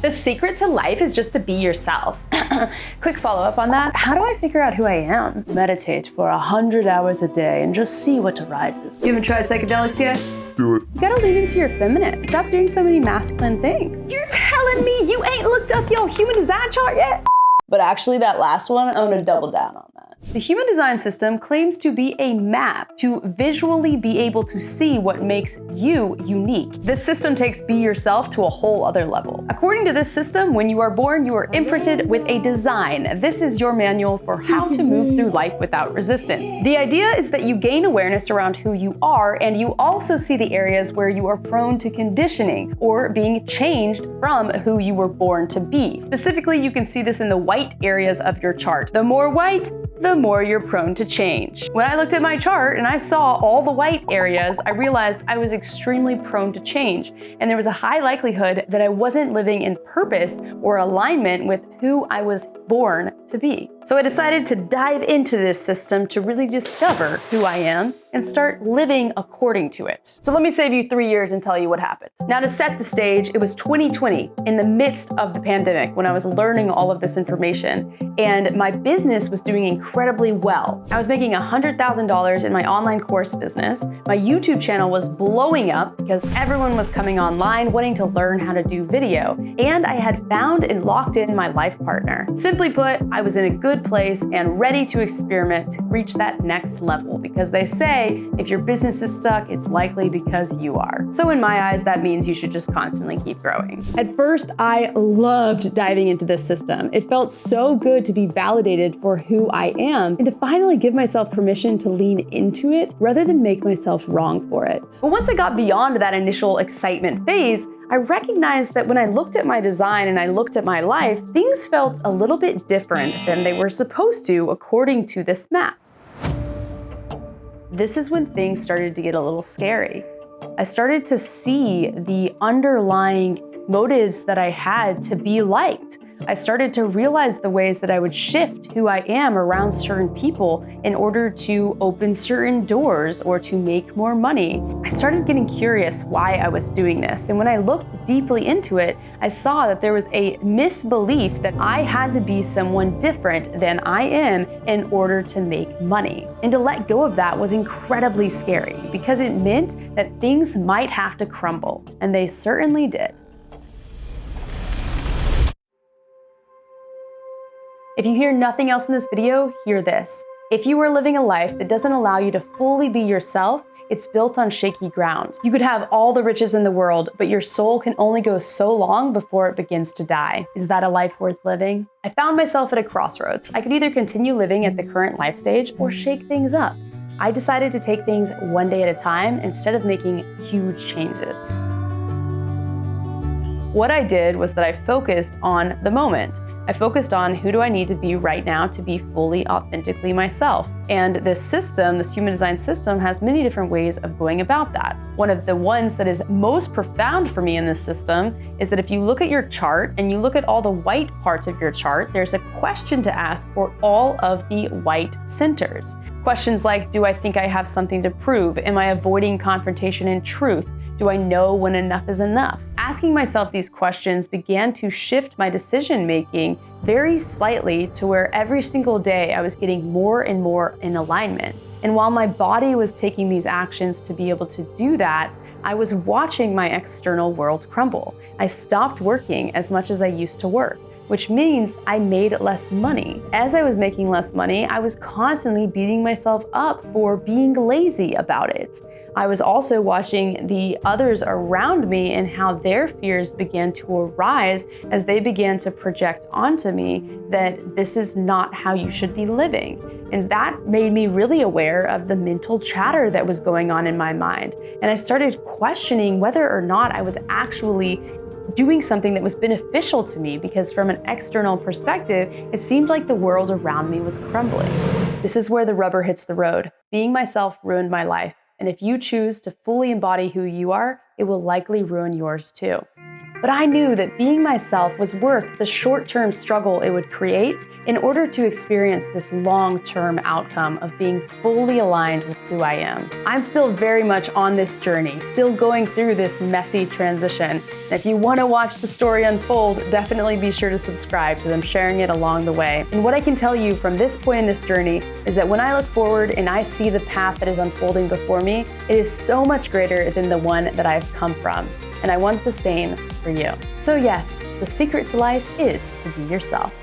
The secret to life is just to be yourself. Quick follow-up on that. How do I figure out who I am? Meditate for 100 hours a day and just see what arises. You haven't tried psychedelics yet? Do it. You gotta lean into your feminine. Stop doing so many masculine things. You're telling me you ain't looked up your human design chart yet? But actually that last one, I'm gonna double down on that. The human design system claims to be a map to visually be able to see what makes you unique. This system takes be yourself to a whole other level. According to this system, when you are born, you are imprinted with a design. This is your manual for how to move through life without resistance. The idea is that you gain awareness around who you are, and you also see the areas where you are prone to conditioning or being changed from who you were born to be. Specifically, you can see this in the white areas of your chart. The more white, the more you're prone to change. When I looked at my chart and I saw all the white areas, I realized I was extremely prone to change, and there was a high likelihood that I wasn't living in purpose or alignment with who I was born to be. So I decided to dive into this system to really discover who I am and start living according to it. So let me save you 3 years and tell you what happened. Now, to set the stage, it was 2020, in the midst of the pandemic, when I was learning all of this information, and my business was doing incredibly well. I was making $100,000 in my online course business. My YouTube channel was blowing up because everyone was coming online wanting to learn how to do video, and I had found and locked in my life partner. Simply put, I was in a good place and ready to experiment to reach that next level, because they say if your business is stuck, it's likely because you are. So in my eyes, that means you should just constantly keep growing. At first, I loved diving into this system. It felt so good to be validated for who I am and to finally give myself permission to lean into it rather than make myself wrong for it. But once I got beyond that initial excitement phase, I recognized that when I looked at my design and I looked at my life, things felt a little bit different than they were supposed to according to this map. This is when things started to get a little scary. I started to see the underlying motives that I had to be liked. I started to realize the ways that I would shift who I am around certain people in order to open certain doors or to make more money. I started getting curious why I was doing this. And when I looked deeply into it, I saw that there was a misbelief that I had to be someone different than I am in order to make money. And to let go of that was incredibly scary because it meant that things might have to crumble, and they certainly did. If you hear nothing else in this video, hear this. If you are living a life that doesn't allow you to fully be yourself, it's built on shaky ground. You could have all the riches in the world, but your soul can only go so long before it begins to die. Is that a life worth living? I found myself at a crossroads. I could either continue living at the current life stage or shake things up. I decided to take things one day at a time instead of making huge changes. What I did was that I focused on the moment. I focused on who do I need to be right now to be fully authentically myself. And this system, this human design system, has many different ways of going about that. One of the ones that is most profound for me in this system is that if you look at your chart and you look at all the white parts of your chart, there's a question to ask for all of the white centers. Questions like, do I think I have something to prove? Am I avoiding confrontation and truth? Do I know when enough is enough? Asking myself these questions began to shift my decision-making very slightly to where every single day I was getting more and more in alignment. And while my body was taking these actions to be able to do that, I was watching my external world crumble. I stopped working as much as I used to work, which means I made less money. As I was making less money, I was constantly beating myself up for being lazy about it. I was also watching the others around me and how their fears began to arise as they began to project onto me that this is not how you should be living. And that made me really aware of the mental chatter that was going on in my mind. And I started questioning whether or not I was actually doing something that was beneficial to me, because from an external perspective, it seemed like the world around me was crumbling. This is where the rubber hits the road. Being myself ruined my life. And if you choose to fully embody who you are, it will likely ruin yours too. But But I knew that being myself was worth the short-term struggle it would create in order to experience this long-term outcome of being fully aligned with who I am. I'm still very much on this journey, still going through this messy transition. And if you want to watch the story unfold, definitely be sure to subscribe because I'm sharing it along the way. And what I can tell you from this point in this journey is that when I look forward and I see the path that is unfolding before me, it is so much greater than the one that I've come from. And I want the same for you. So yes, the secret to life is to be yourself.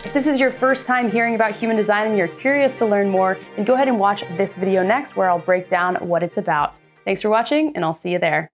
If this is your first time hearing about human design and you're curious to learn more, then go ahead and watch this video next where I'll break down what it's about. Thanks for watching, and I'll see you there.